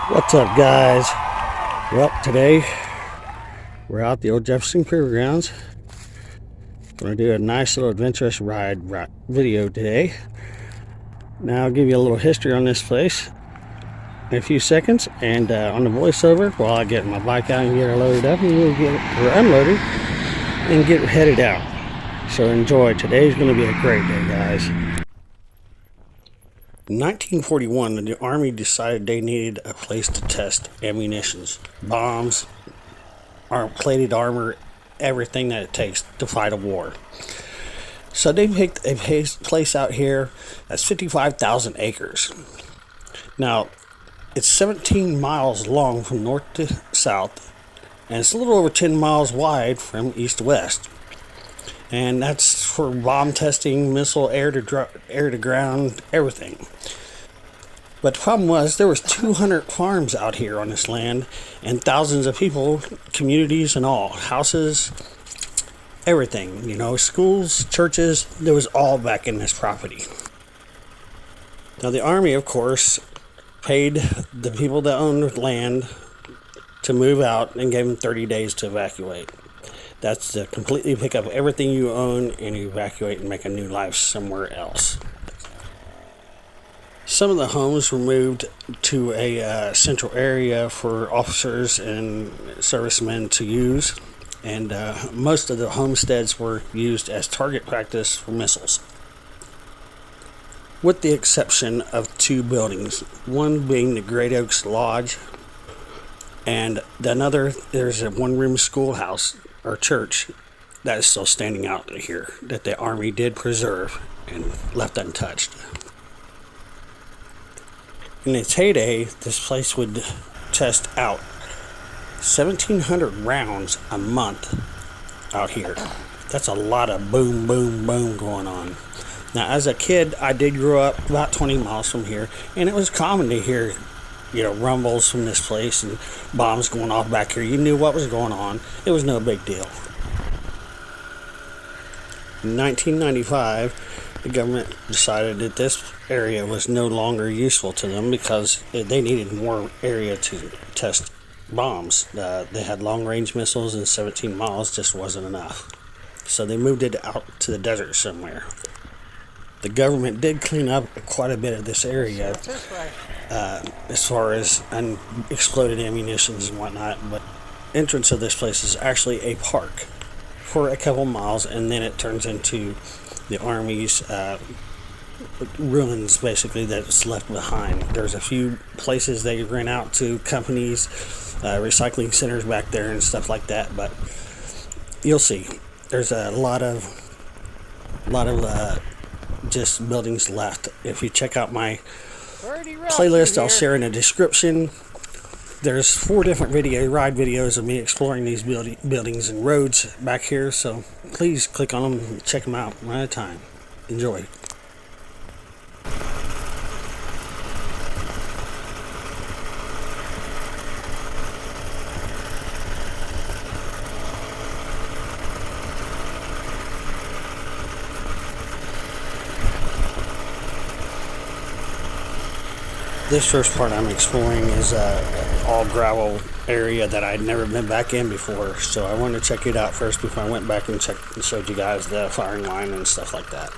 What's up, guys? Well, today we're out the old Jefferson Proving Grounds. Going to do a nice little adventurous ride video today. Now I'll give you a little history on this place in a few seconds, and on the voiceover while I get my bike out and get her loaded up, and we'll get her unloaded and get headed out. So enjoy. Today's going to be a great day, guys. In 1941, the Army decided they needed a place to test ammunitions, bombs, plated armor, everything that it takes to fight a war. So they picked a place out here that's 55,000 acres. Now, it's 17 miles long from north to south, and it's a little over 10 miles wide from east to west. And that's for bomb testing, missile, air to ground, everything. But the problem was there was 200 farms out here on this land, and thousands of people, communities and all, houses, everything, schools, churches, there was all back in this property. Now the Army, of course, paid the people that owned the land to move out and gave them 30 days to evacuate. That's to completely pick up everything you own and evacuate and make a new life somewhere else. Some of the homes were moved to a central area for officers and servicemen to use, and most of the homesteads were used as target practice for missiles, with the exception of two buildings, one being the Great Oaks Lodge, and another, there's a one-room schoolhouse or church that is still standing out here that the Army did preserve and left untouched. In its heyday, this place would test out 1,700 rounds a month out here. That's a lot of boom, boom, boom going on. Now, as a kid, I did grow up about 20 miles from here, and it was common to hear rumbles from this place and bombs going off back here. You knew what was going on. It was no big deal. In 1995, the government decided that this area was no longer useful to them because they needed more area to test bombs. They had long-range missiles, and 17 miles just wasn't enough. So they moved it out to the desert somewhere. The government did clean up quite a bit of this area as far as unexploded ammunitions and whatnot, but entrance of this place is actually a park for a couple miles, and then it turns into the Army's ruins, basically, that's left behind. There's a few places they rent out to companies, recycling centers back there and stuff like that, but you'll see there's a lot of just buildings left. If you check out my playlist, I'll share in the description. There's 4 different ride videos of me exploring these buildings and roads back here, so please click on them and check them out one at a time. Enjoy. This first part I'm exploring is all gravel area that I'd never been back in before, so I wanted to check it out first before I went back and showed you guys the firing line and stuff like that.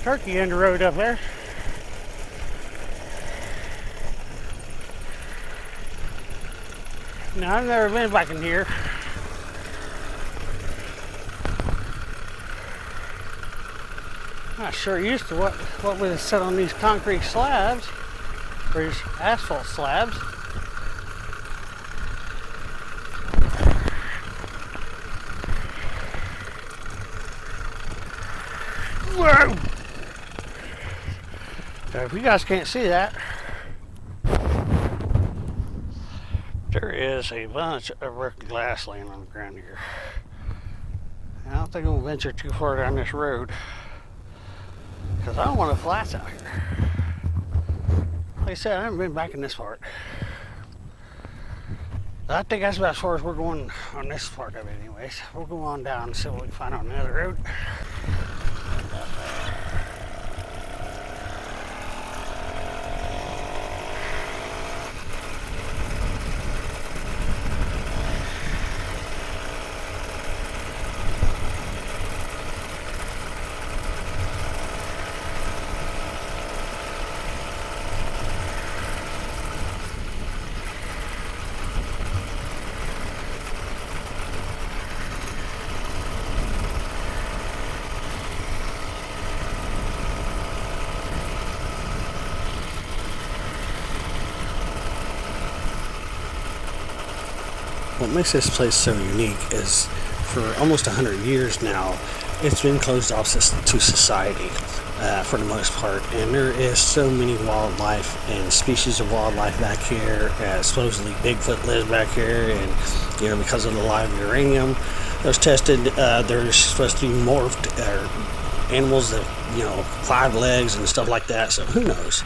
Turkey in the road up there. Now, I've never been back in here. Not sure used to what was set on these concrete slabs, or these asphalt slabs. Whoa! Now, if you guys can't see that, there is a bunch of broken glass laying on the ground here. I don't think I'm gonna venture too far down this road because I don't want the flats out here. Like I said, I haven't been back in this part. I think that's about as far as we're going on this part of it anyways. We'll go on down and see what we can find on the other road. What makes this place so unique is for almost 100 years now, it's been closed off to society for the most part. And there is so many wildlife and species of wildlife back here. Supposedly Bigfoot lives back here, and because of the live uranium that was tested, there's supposed to be morphed animals that 5 legs and stuff like that. So who knows?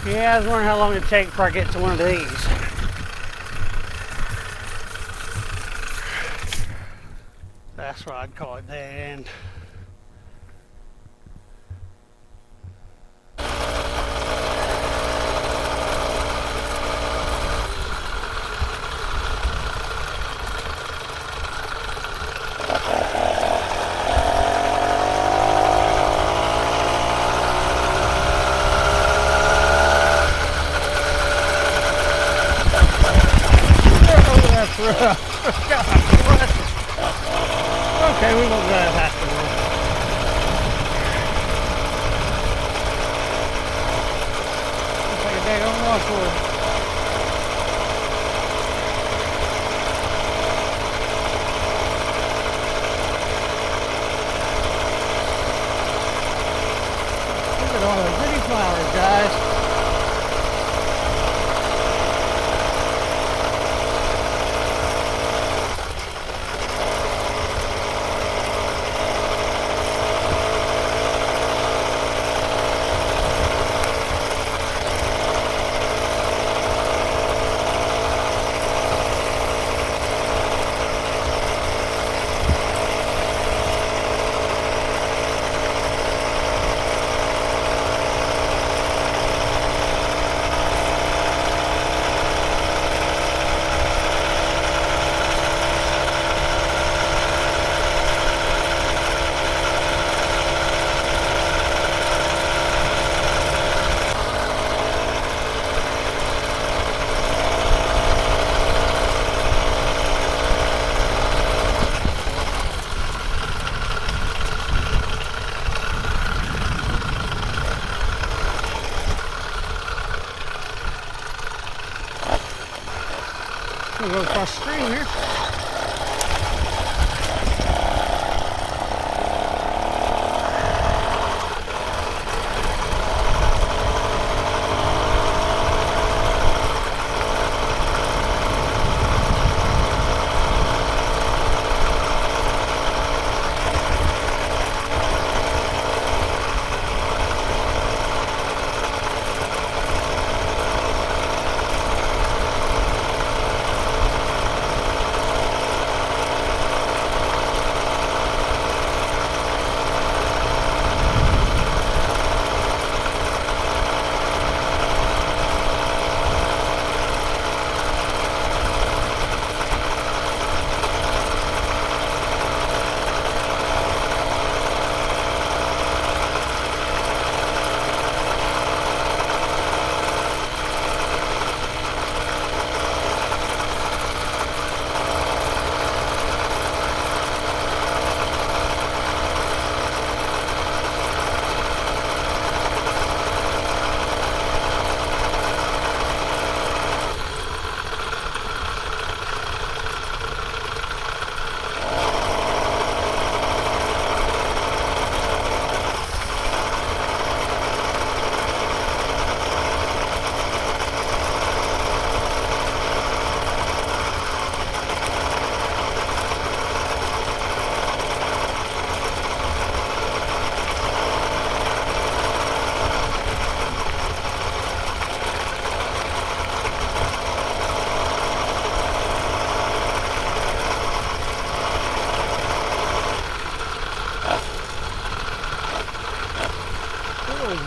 Yeah, I was wondering how long it'd take before I get to one of these. That's what I'd call it, dead end. Okay, we won't go past the road. Looks like a daggone washboard. Look at all the pretty flowers, guys. We'll go across the stream here.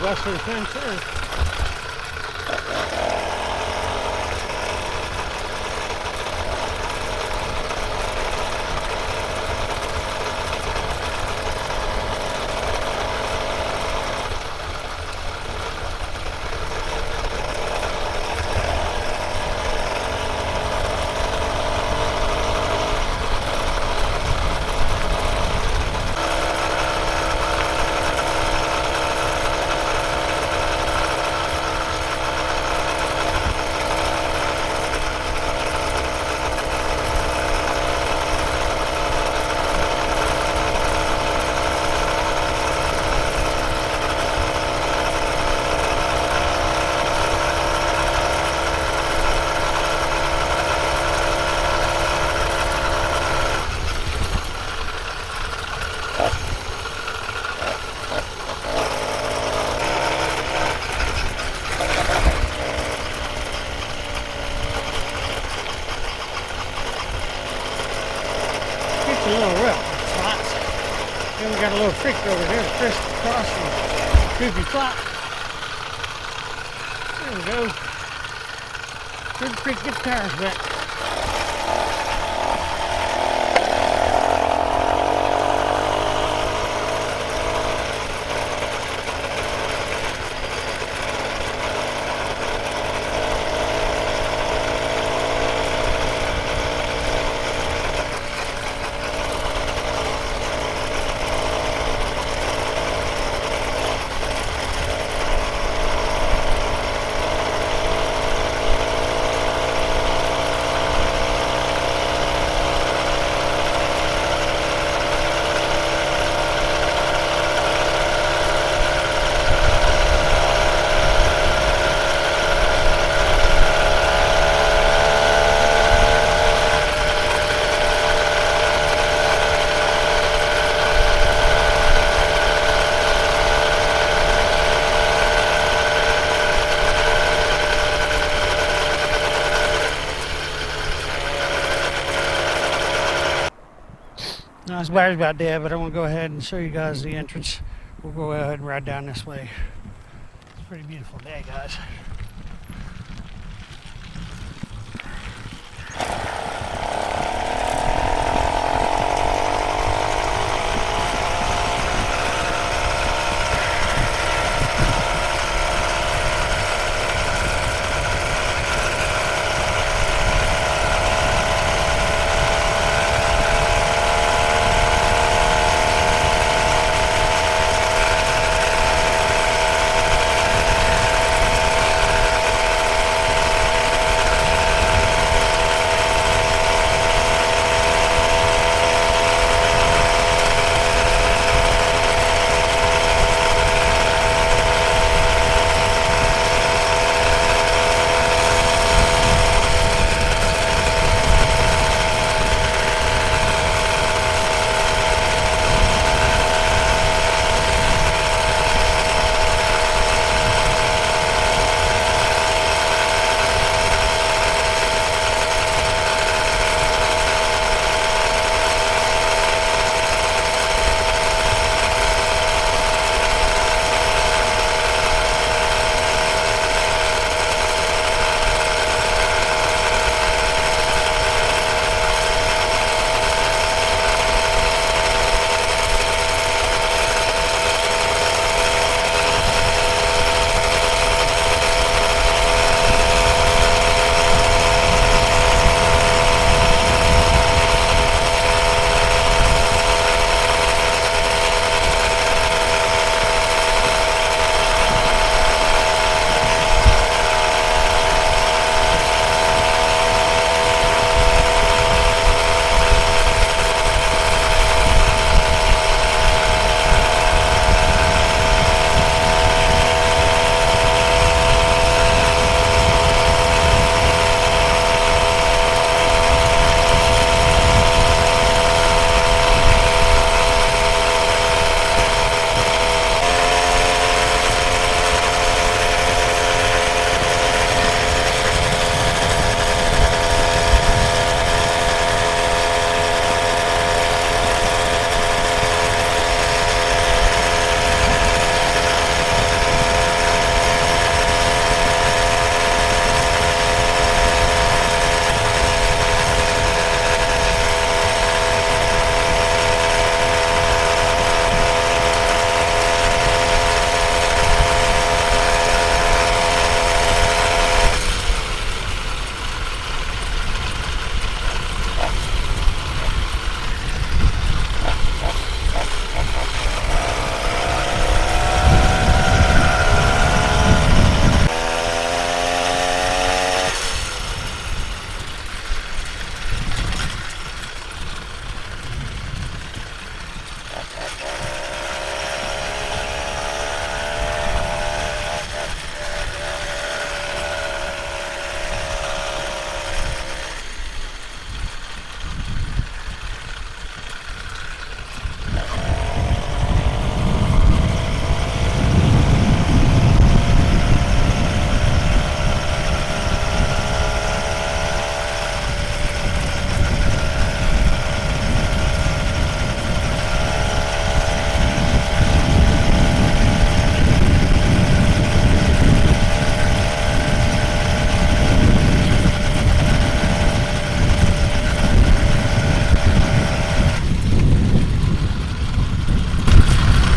western fence there. A little rough spots. Then we got a little creek over here, Chris crossing Creepy Flat. There we go. Good creek, get the tires back. Now, this battery's about dead, but I want to go ahead and show you guys the entrance. We'll go ahead and ride down this way. It's a pretty beautiful day, guys.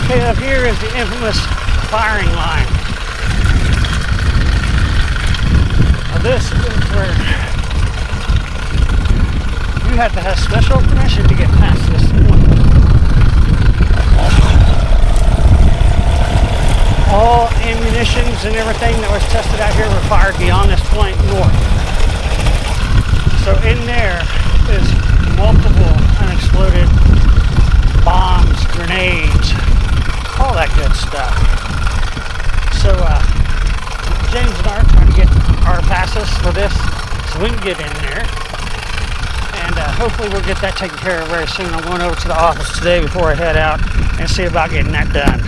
Okay, up here is the infamous firing line. Now this is where you have to have special permission to get past this point. All ammunitions and everything that was tested out here were fired beyond this point north. So in there is multiple unexploded bombs, grenades, all that good stuff. So James and I are trying to get our passes for this so we can get in there, and hopefully we'll get that taken care of very soon. I'm going over to the office today before I head out and see about getting that done.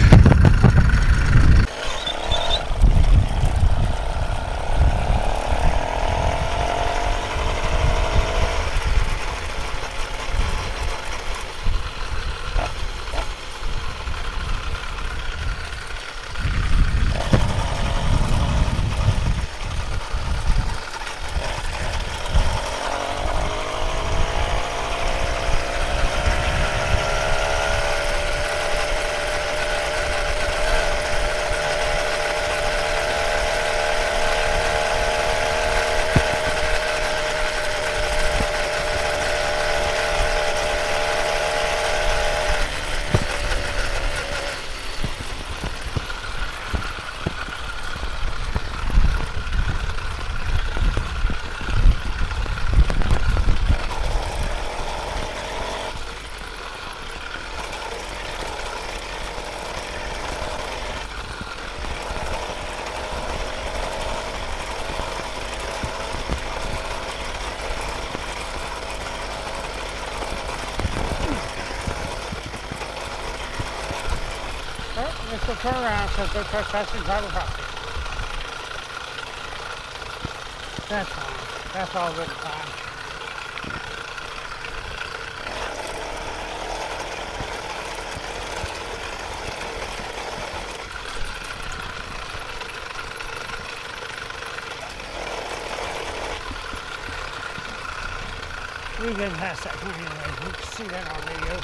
This will turn around, so go trespassing private property. That's fine. That's all good and fine. We've been past that point anyway. You can see that on video.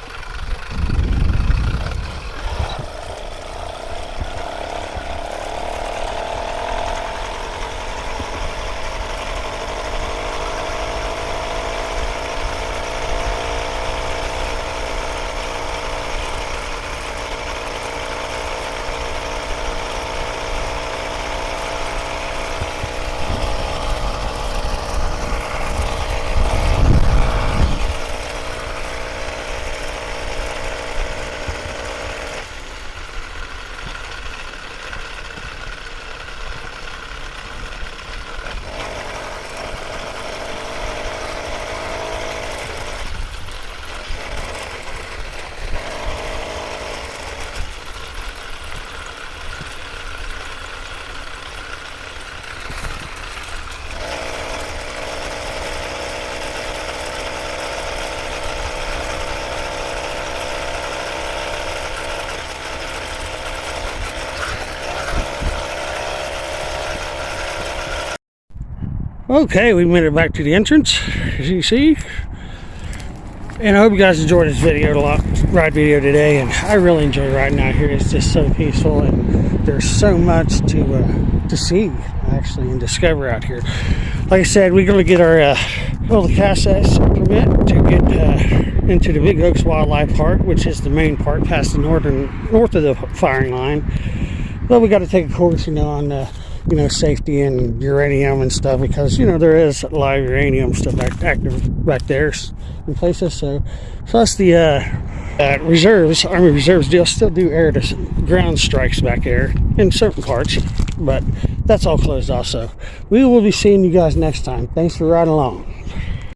Okay, we made it back to the entrance, as you see. And I hope you guys enjoyed this video, ride video today. And I really enjoy riding out here. It's just so peaceful, and there's so much to see, actually, and discover out here. Like I said, we're going to get our the Class S permit to get into the Big Oaks Wildlife Park, which is the main park past the north of the firing line. But we got to take a course, on you know, safety and uranium and stuff, because, you know, there is a lot of uranium stuff active back there in places. So plus the reserves, Army reserves, they'll still do air to ground strikes back there in certain parts, but that's all closed off. So we will be seeing you guys next time. Thanks for riding along.